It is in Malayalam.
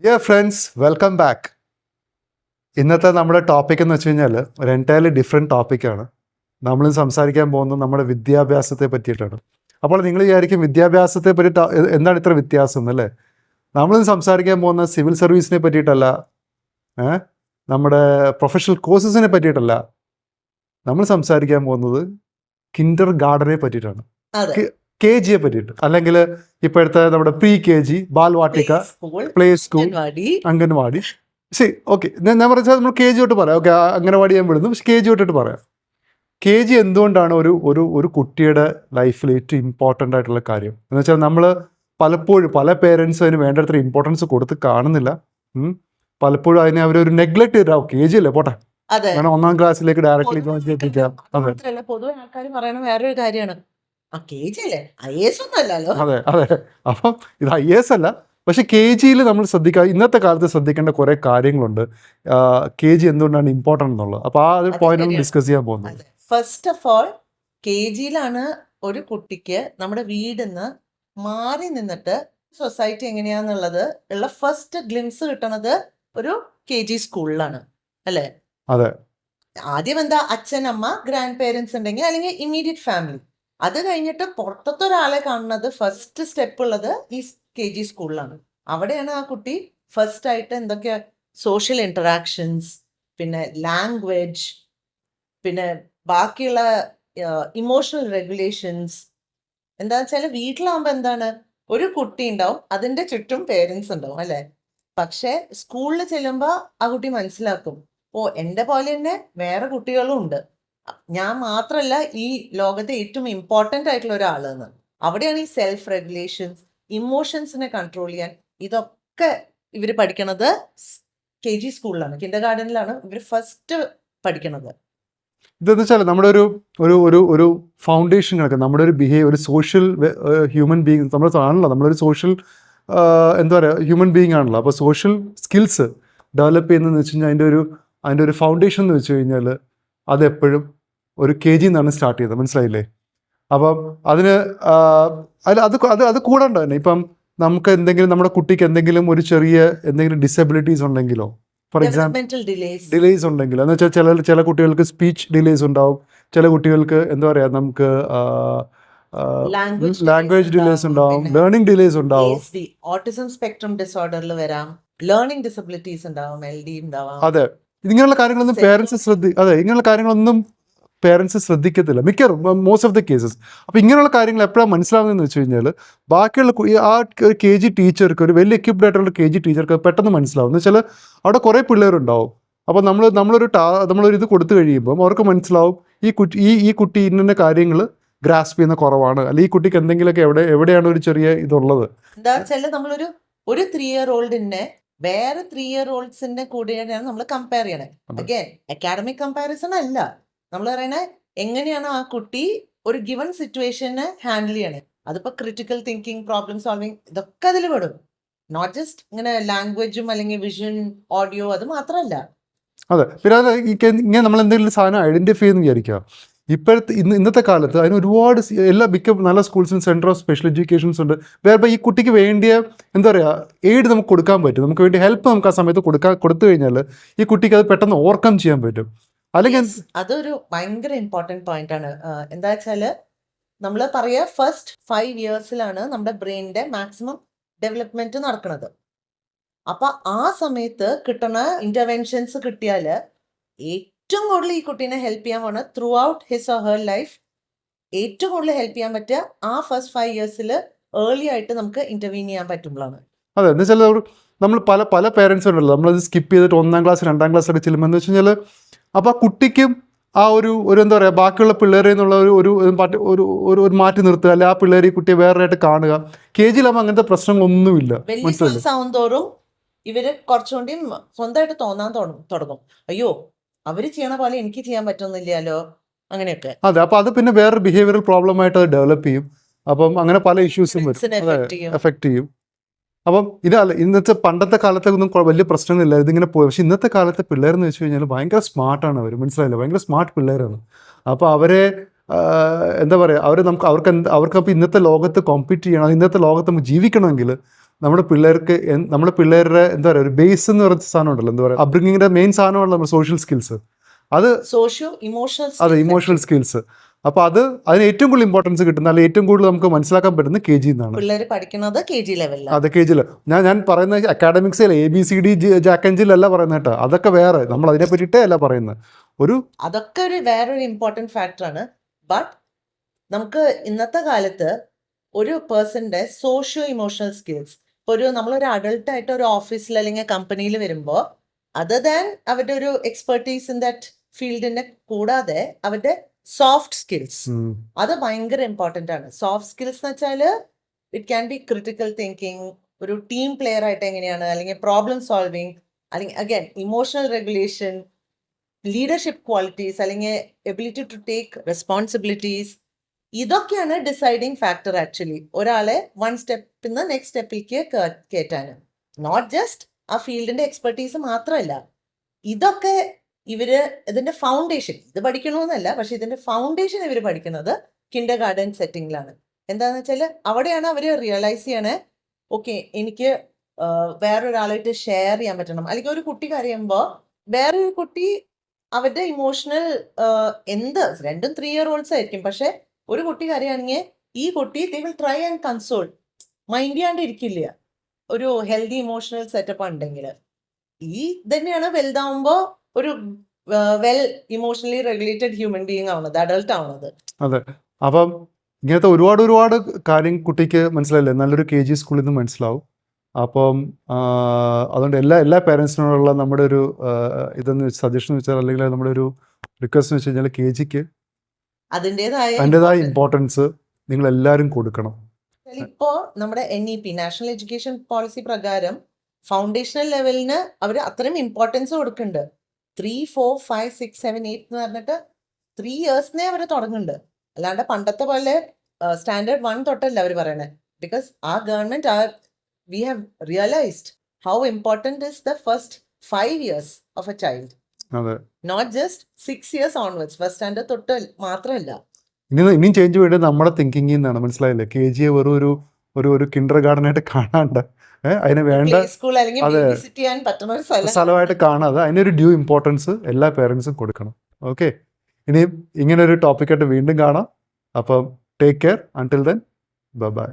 Dear friends, welcome back. ഇന്നത്തെ നമ്മുടെ ടോപ്പിക് എന്ന് വെച്ച് കഴിഞ്ഞാൽ ഒരു എൻറ്റയർലി ഡിഫറെൻറ്റ് ടോപ്പിക്കാണ്. നമ്മൾ സംസാരിക്കാൻ പോകുന്നത് നമ്മുടെ വിദ്യാഭ്യാസത്തെ പറ്റിയിട്ടാണ്. അപ്പോൾ നിങ്ങൾ വിചാരിക്കും വിദ്യാഭ്യാസത്തെ പറ്റിയിട്ട് എന്താണ് ഇത്ര വ്യത്യാസം അല്ലേ? നമ്മളിന്ന് സംസാരിക്കാൻ പോകുന്ന സിവിൽ സർവീസിനെ പറ്റിയിട്ടല്ല, നമ്മുടെ പ്രൊഫഷണൽ കോഴ്സസിനെ പറ്റിയിട്ടല്ല. നമ്മൾ സംസാരിക്കാൻ പോകുന്നത് കിൻഡർ ഗാർഡനെ പറ്റിയിട്ടാണ്, KG പറ്റിയിട്ട്, അല്ലെങ്കിൽ ഇപ്പോഴത്തെ നമ്മുടെ pre KG, Balvatika, play school, Anganwadi. ശരി, ഓക്കെ. ഞാൻ പറഞ്ഞാൽ നമ്മൾ KG തൊട്ട് പറയാം. ഓക്കെ, അംഗൻവാടി ഞാൻ വിടുന്നു, പക്ഷെ KG തൊട്ടിട്ട് പറയാം. KG എന്തുകൊണ്ടാണ് ഒരു കുട്ടിയുടെ ലൈഫിൽ ഏറ്റവും ഇമ്പോർട്ടൻ്റ് ആയിട്ടുള്ള കാര്യം എന്ന് വെച്ചാൽ നമ്മൾ പലപ്പോഴും പല പേരൻസ് അതിന് വേണ്ടത്ര ഇമ്പോർട്ടൻസ് കൊടുത്ത് കാണുന്നില്ല. പലപ്പോഴും അതിനെ അവരൊരു നെഗ്ലക്ട് ചെയ്താൽ KG അല്ലേ പോട്ടെ, അങ്ങനെ 1ാം ക്ലാസ്സിലേക്ക് ഡയറക്റ്റ്ലി എത്തിക്കാം. പൊതുവെ ആൾക്കാർ പറയണ വേറൊരു കാര്യമാണ്, അതെ അതെ. അപ്പം ഇത് IAS അല്ല, പക്ഷെ KGയിൽ നമ്മൾ ഇന്നത്തെ കാലത്ത് ശ്രദ്ധിക്കേണ്ട കുറെ കാര്യങ്ങളുണ്ട്. KG എന്തുകൊണ്ടാണ് ഇമ്പോർട്ടൻ്റ് എന്നുള്ളത്. അപ്പോൾ ആ ഒരു പോയിന്റ് ഡിസ്കസ് ചെയ്യാൻ പോകുന്നത്. ഫസ്റ്റ് ഓഫ് ഓൾ, KGയിലാണ് ഒരു കുട്ടിക്ക് നമ്മുടെ വീടിന്ന് മാറി നിന്നിട്ട് സൊസൈറ്റി എങ്ങനെയാന്നുള്ളത് ഉള്ള ഫസ്റ്റ് ഗ്ലിംസ് കിട്ടണത് ഒരു KG സ്കൂളിലാണ്, അല്ലേ? അതെ. ആദ്യം എന്താ, അച്ഛൻ, അമ്മ, ഗ്രാൻഡ് പേരൻസ് ഉണ്ടെങ്കിൽ അല്ലെങ്കിൽ ഇമ്മീഡിയറ്റ് ഫാമിലി. അത് കഴിഞ്ഞിട്ട് പുറത്തത്തെ ഒരാളെ കാണുന്നത് ഫസ്റ്റ് സ്റ്റെപ്പ് ഉള്ളത് ഈ KG സ്കൂളിലാണ്. അവിടെയാണ് ആ കുട്ടി ഫസ്റ്റ് ആയിട്ട് എന്തൊക്കെയാ സോഷ്യൽ ഇന്ററാക്ഷൻസ്, പിന്നെ ലാംഗ്വേജ്, പിന്നെ ബാക്കിയുള്ള ഇമോഷണൽ റെഗുലേഷൻസ്. എന്താ വെച്ചാൽ വീട്ടിലാവുമ്പോൾ എന്താണ്, ഒരു കുട്ടി ഉണ്ടാവും, അതിൻ്റെ ചുറ്റും പേരൻസ് ഉണ്ടാവും, അല്ലേ? പക്ഷെ സ്കൂളിൽ ചെല്ലുമ്പോൾ ആ കുട്ടി മനസ്സിലാക്കും, ഓ, എൻ്റെ പോലെ തന്നെ വേറെ കുട്ടികളും ഉണ്ട്, ഞാൻ മാത്രമല്ല ഈ ലോകത്തെ ഏറ്റവും ഇമ്പോർട്ടൻ്റ് ആയിട്ടുള്ള ഒരാളെന്ന്. അവിടെയാണ് ഈ സെൽഫ് റെഗുലേഷൻസ്, ഇമോഷൻസിനെ കൺട്രോൾ ചെയ്യാൻ, ഇതൊക്കെ ഇവർ പഠിക്കണത് KG സ്കൂളിലാണ്, കിൻഡർ ഗാർഡനിലാണ് ഇവർ ഫസ്റ്റ് പഠിക്കണത്. ഇതെന്ന് വെച്ചാൽ നമ്മുടെ ഒരു ഫൗണ്ടേഷൻ കണക്ക് നമ്മുടെ ഒരു ബിഹേവിയർ, ഒരു സോഷ്യൽ ഹ്യൂമൻ ബീങ് ആണല്ലോ. നമ്മളൊരു സോഷ്യൽ എന്താ പറയുക, ഹ്യൂമൻ ബീങ് ആണല്ലോ. അപ്പോൾ സോഷ്യൽ സ്കിൽസ് ഡെവലപ്പ് ചെയ്യുന്നതെന്ന് വെച്ച് കഴിഞ്ഞാൽ അതിൻ്റെ ഒരു ഫൗണ്ടേഷൻ എന്ന് വെച്ച് കഴിഞ്ഞാൽ അതെപ്പോഴും ഒരു KG എന്നാണ് സ്റ്റാർട്ട് ചെയ്തത്, മനസ്സിലായില്ലേ? അപ്പം അതിന് അത് കൂടാണ്ട് തന്നെ ഇപ്പം നമുക്ക് എന്തെങ്കിലും നമ്മുടെ കുട്ടിക്ക് എന്തെങ്കിലും ഒരു ചെറിയ എന്തെങ്കിലും ഡിസബിലിറ്റീസ് ഉണ്ടെങ്കിലോ, ഫോർ എക്സാമ്പിൾ ഡിലേസ് ഉണ്ടെങ്കിൽ, എന്ന് വെച്ചാൽ ചില കുട്ടികൾക്ക് സ്പീച്ച് ഡിലേസ് ഉണ്ടാവും, ചില കുട്ടികൾക്ക് എന്താ പറയുക, നമുക്ക് ലാംഗ്വേജ് ഡിലേസ് ഉണ്ടാവും, ലേണിംഗ് ഡിലേസ് ഉണ്ടാവും, ഓട്ടിസം സ്പെക്ട്രം ഡിസോർഡറിൽ വരാം, ലേണിംഗ് ഡിസബിലിറ്റീസ് ഉണ്ടാവും, LD ഉണ്ടാവാം. അതെ, ഇങ്ങനെയുള്ള കാര്യങ്ങളൊന്നും പേരൻസ് ശ്രദ്ധിക്കത്തില്ല മോസ്റ്റ് ഓഫ് ദ കേസസ്. അപ്പോൾ ഇങ്ങനെയുള്ള കാര്യങ്ങൾ എപ്പോഴാണ് മനസ്സിലാവുന്നതെന്ന് വെച്ച് കഴിഞ്ഞാൽ ബാക്കിയുള്ള ആ ഒരു KG ടീച്ചർക്ക്, ഒരു വെൽ എക്യുപ്ഡ് ആയിട്ടുള്ള KG ടീച്ചർക്ക് പെട്ടെന്ന് മനസ്സിലാവും. എന്ന് വെച്ചാൽ അവിടെ കുറേ പിള്ളേരുണ്ടാവും. അപ്പോൾ നമ്മളൊരു ഇത് കൊടുത്തു കഴിയുമ്പം അവർക്ക് മനസ്സിലാവും ഈ കുട്ടി ഇന്ന കാര്യങ്ങൾ ഗ്രാസ്പ് ചെയ്യുന്ന കുറവാണ്, അല്ലെങ്കിൽ ഈ കുട്ടിക്ക് എന്തെങ്കിലുമൊക്കെ എവിടെയാണ് ഒരു ചെറിയ ഇതുള്ളത്. എന്താ വെച്ചാൽ നമ്മളൊരു 3 year oldനെ വേറെ 3 year oldsന്റെ കൂടെയാണ് നമ്മൾ കമ്പയർ ചെയ്യണേ. അഗൈൻ അക്കാഡമിക് കമ്പാരിസൺ അല്ല, നമ്മൾ പറയണേ എങ്ങനെയാണ് ആ കുട്ടി ഒരു ഗിവൺ സിറ്റുവേഷനെ ഹാൻഡിൽ ചെയ്യണേ. അതിപ്പോ ക്രിട്ടിക്കൽ തിങ്കിങ്, പ്രോബ്ലം സോൾവിങ്, ഇതൊക്കെ അതിൽ പെടും. നോട്ട് ജസ്റ്റ് ഇങ്ങനെ ലാംഗ്വേജും അല്ലെങ്കിൽ വിഷൻ, ഓഡിയോ, അത് മാത്രമല്ല. അതെ, പിന്നെ അത് ഇങ്ങനെ നമ്മൾ എന്തെങ്കിലും സാധനം ഐഡന്റിഫൈ ചെയ്യുന്ന വിചാരിക്കുക. ഇന്നത്തെ കാലത്ത് അതിന് ഒരുപാട് മിക്ക നല്ല സ്കൂൾസിനും സെൻറ്റർ ഓഫ് സ്പെഷ്യൽ എഡ്യൂക്കേഷൻസ് ഉണ്ട്. വേറെ ഈ കുട്ടിക്ക് വേണ്ടിയ എന്താ പറയുക എയ്ഡ് നമുക്ക് കൊടുക്കാൻ പറ്റും, നമുക്ക് വേണ്ടി ഹെൽപ്പ് നമുക്ക് ആ സമയത്ത് കൊടുത്തു കഴിഞ്ഞാൽ ഈ കുട്ടിക്ക് അത് പെട്ടെന്ന് ഓവർകം ചെയ്യാൻ പറ്റും. അല്ലെങ്കിൽ അതൊരു ഭയങ്കര ഇമ്പോർട്ടൻറ്റ് പോയിന്റ് ആണ്. എന്താ വെച്ചാല് നമ്മൾ പറയാ ഫസ്റ്റ് 5 yearsലാണ് നമ്മുടെ ബ്രെയിനിന്റെ മാക്സിമം ഡെവലപ്മെന്റ് നടക്കുന്നത്. അപ്പൊ ആ സമയത്ത് കിട്ടുന്ന ഇന്റർവെൻഷൻസ് കിട്ടിയാല് ഏറ്റവും കൂടുതൽ ഈ കുട്ടീനെ ഹെൽപ്പ് ചെയ്യാൻ പോണ through out his or her life ഏറ്റവും കൂടുതൽ ഹെൽപ്പ് ചെയ്യാൻ പറ്റുക ആ ഫസ്റ്റ് 5 yearsൽ ഏർലി ആയിട്ട് നമുക്ക് ഇന്റർവീൻ ചെയ്യാൻ പറ്റുമ്പോഴാണ്. അതെ, എന്ന് വെച്ചാൽ നമ്മൾ പല പേരൻസും ഉണ്ടല്ലോ, നമ്മളത് സ്കിപ്പ് ചെയ്തിട്ട് 1ാം ക്ലാസ് 2ാം ക്ലാസ്സിലൊക്കെ ചെല്ലുമ്പോൾ എന്ന് വെച്ച് കഴിഞ്ഞാൽ അപ്പോൾ ആ കുട്ടിക്കും ആ ഒരു എന്താ പറയുക, ബാക്കിയുള്ള പിള്ളേരെ എന്നുള്ള ഒരു മാറ്റി നിർത്തുക, അല്ലെ ആ പിള്ളേരെ ഈ കുട്ടിയെ വേറെയായിട്ട് കാണുക. KGയിലാകുമ്പോൾ അങ്ങനത്തെ പ്രശ്നങ്ങളൊന്നുമില്ല. മനസ്സിലാവും തോറും ഇവര് കുറച്ചുകൂടി സ്വന്തമായിട്ട് തോന്നാൻ തുടങ്ങും, അയ്യോ അവര് ചെയ്യണ പോലെ എനിക്ക് ചെയ്യാൻ പറ്റുന്നില്ലല്ലോ, അങ്ങനെയൊക്കെ. അതെ, അപ്പോൾ അത് പിന്നെ വേറൊരു ബിഹേവിയറൽ പ്രോബ്ലം ആയിട്ട് അത് ഡെവലപ്പ് ചെയ്യും. അപ്പം അങ്ങനെ പല ഇഷ്യൂസും വരും, എഫക്റ്റ് ചെയ്യും. അപ്പം ഇന്നത്തെ പണ്ടത്തെ കാലത്തൊന്നും വലിയ പ്രശ്നങ്ങളില്ല, ഇതിങ്ങനെ പോയി. പക്ഷെ ഇന്നത്തെ കാലത്തെ പിള്ളേരെന്ന് വെച്ച് കഴിഞ്ഞാൽ ഭയങ്കര സ്മാർട്ടാണ് അവർ, മനസ്സിലായില്ല, ഭയങ്കര സ്മാർട്ട് പിള്ളേരാണ്. അപ്പോൾ അവരെ എന്താ പറയുക, അവർക്ക് അപ്പോൾ ഇന്നത്തെ ലോകത്ത് കോമ്പീറ്റ് ചെയ്യണം, ഇന്നത്തെ ലോകത്ത് നമുക്ക് ജീവിക്കണമെങ്കിൽ നമ്മുടെ പിള്ളേർക്ക് നമ്മുടെ പിള്ളേരുടെ എന്താ പറയുക ഒരു ബേസ് എന്ന് പറയുന്ന സാധനം ഉണ്ടല്ലോ, എന്താ പറയുക അപ്ബ്രിങ്ങിന്റെ മെയിൻ സാധനമാണല്ലോ നമ്മുടെ സോഷ്യൽ സ്കിൽസ്. അത് സോഷ്യോ ഇമോഷണൽ അതെ, ഇമോഷണൽ സ്കിൽസ്. അപ്പോൾ അതിന് ഏറ്റവും കൂടുതൽ ഇമ്പോർട്ടൻസ് കിട്ടുന്ന, അല്ലെങ്കിൽ ഏറ്റവും കൂടുതൽ നമുക്ക് മനസ്സിലാക്കാൻ പറ്റുന്നത് KG എന്നാണ്. പിള്ളേർ പഠിക്കുന്നത് KG ലെവലിലാണ്. അതെ, KG ഞാൻ പറയുന്നത് അക്കാഡമിക്സിൽ ABCD ജാക്ക് ആൻഡ് ജിൽ അല്ല പറയുന്നത് കേട്ടോ. അതൊക്കെ വേറെ, നമ്മൾ അതിനെ പറ്റിയിട്ടേ അല്ല പറയുന്നത്. അതൊക്കെ വേറൊരു ഇമ്പോർട്ടൻറ്റ് ഫാക്ടറാണ്. ബട്ട് നമുക്ക് ഇന്നത്തെ കാലത്ത് ഒരു പേഴ്സന്റെ സോഷ്യോ ഇമോഷണൽ സ്കിൽസ്, ഇപ്പോൾ നമ്മളൊരു അഡൾട്ടായിട്ട് ഒരു ഓഫീസിൽ അല്ലെങ്കിൽ കമ്പനിയിൽ വരുമ്പോൾ അതർ ദാൻ അവരുടെ ഒരു എക്സ്പെർട്ടീസ് ഇൻ ദാറ്റ് ഫീൽഡിനെ കൂടാതെ അവരുടെ സോഫ്റ്റ് സ്കിൽസ് അത് ഭയങ്കര ഇമ്പോർട്ടൻ്റ് ആണ്. സോഫ്റ്റ് സ്കിൽസ് എന്ന് വെച്ചാൽ it can be critical thinking, ഒരു ടീം പ്ലെയർ ആയിട്ട് എങ്ങനെയാണ്, അല്ലെങ്കിൽ പ്രോബ്ലം സോൾവിങ്, അല്ലെങ്കിൽ again emotional regulation, leadership qualities, അല്ലെങ്കിൽ എബിലിറ്റി ടു ടേക്ക് റെസ്പോൺസിബിലിറ്റീസ്. ഇതൊക്കെയാണ് ഡിസൈഡിങ് ഫാക്ടർ ആക്ച്വലി ഒരാളെ വൺ സ്റ്റെപ്പിൽ നിന്ന് നെക്സ്റ്റ് സ്റ്റെപ്പിലേക്ക് കയറ്റാൻ. നോട്ട് ജസ്റ്റ് ആ ഫീൽഡിന്റെ എക്സ്പെർട്ടീസ് മാത്രമല്ല, ഇതൊക്കെ ഇതിന്റെ ഫൗണ്ടേഷൻ, ഇത് പഠിക്കണമെന്നല്ല, പക്ഷെ ഇതിന്റെ ഫൗണ്ടേഷൻ ഇവർ പഠിക്കുന്നത് കിൻഡർ ഗാർഡൻ സെറ്റിംഗിലാണ്. എന്താണെന്ന് വെച്ചാൽ അവിടെയാണ് അവർ റിയലൈസ് ചെയ്യണേ, ഓക്കെ എനിക്ക് വേറൊരാളായിട്ട് ഷെയർ ചെയ്യാൻ പറ്റണം. അല്ലെങ്കിൽ ഒരു കുട്ടി കരയുമ്പോൾ വേറൊരു കുട്ടി അവരുടെ ഇമോഷണൽ രണ്ടും 3 year olds ആയിരിക്കും, പക്ഷെ ഒരു കുട്ടി കരയാണെങ്കിൽ ഈ കുട്ടി they will try and console, mind ചെയ്യാണ്ട് ഇരിക്കില്ല. ഒരു ഹെൽത്തി ഇമോഷണൽ സെറ്റപ്പ് ഉണ്ടെങ്കിൽ ഈ തന്നെയാണ് വലുതാവുമ്പോൾ ഒരു well emotionally regulated human being ആവുന്നത്, അഡൾട്ട് ആവുന്നത്. അതെ, അപ്പം ഇങ്ങനത്തെ ഒരുപാട് കാര്യം കുട്ടിക്ക് മനസ്സിലായില്ലേ, നല്ലൊരു KG സ്കൂളിൽ നിന്ന് മനസ്സിലാവും. അപ്പം അതുകൊണ്ട് എല്ലാ പേരൻസിനോടുള്ള നമ്മുടെ ഒരു ഇതെന്ന് സജഷൻ എന്ന് വെച്ചാൽ, അല്ലെങ്കിൽ നമ്മുടെ ഒരു റിക്വസ്റ്റ് എന്ന് വെച്ച് കഴിഞ്ഞാൽ KGക്ക് അതിൻ്റെതായ ഇമ്പോർട്ടൻസ് നിങ്ങൾ എല്ലാവരും കൊടുക്കണം. ഇപ്പോ നമ്മുടെ NEP നാഷണൽ എഡ്യൂക്കേഷൻ പോളിസി പ്രകാരം ഫൗണ്ടേഷണൽ ലെവലിന് അവർ അത്രയും ഇമ്പോർട്ടൻസ് കൊടുക്കുന്നുണ്ട്. 3, 4, 5, 6, 7, 8 എന്ന് പറഞ്ഞിട്ട് 3 years അവർ തുടങ്ങുന്നുണ്ട്. അല്ലാണ്ട് പണ്ടത്തെ പോലെ സ്റ്റാൻഡേർഡ് 1 തൊട്ടല്ല അവർ പറയണേ. ബിക്കോസ് ആ government we have realised how important is the first 5 years of a child, not just 6 years onwards. First standard തൊട്ട് മാത്രമല്ല, ഇനിയും ചേഞ്ച് വേണ്ടത് നമ്മുടെ തിങ്കിങ്ങിൽ നിന്നാണ്. മനസ്സിലായില്ലേ, KG വെറും ഒരു കിൻഡർ ഗാർഡനായിട്ട് കാണാണ്ട് അതിന് വേണ്ട സ്കൂൾ അല്ലെങ്കിൽ വിസിറ്റ് ചെയ്യാൻ പറ്റുന്ന ഒരു സ്ഥലമായിട്ട് കാണാതെ അതിനൊരു ഡ്യൂ ഇമ്പോർട്ടൻസ് എല്ലാ പേരൻസും കൊടുക്കണം. ഓക്കെ, ഇനിയും ഇങ്ങനെ ഒരു ടോപ്പിക്കായിട്ട് വീണ്ടും കാണാം. അപ്പം take care, until then bye.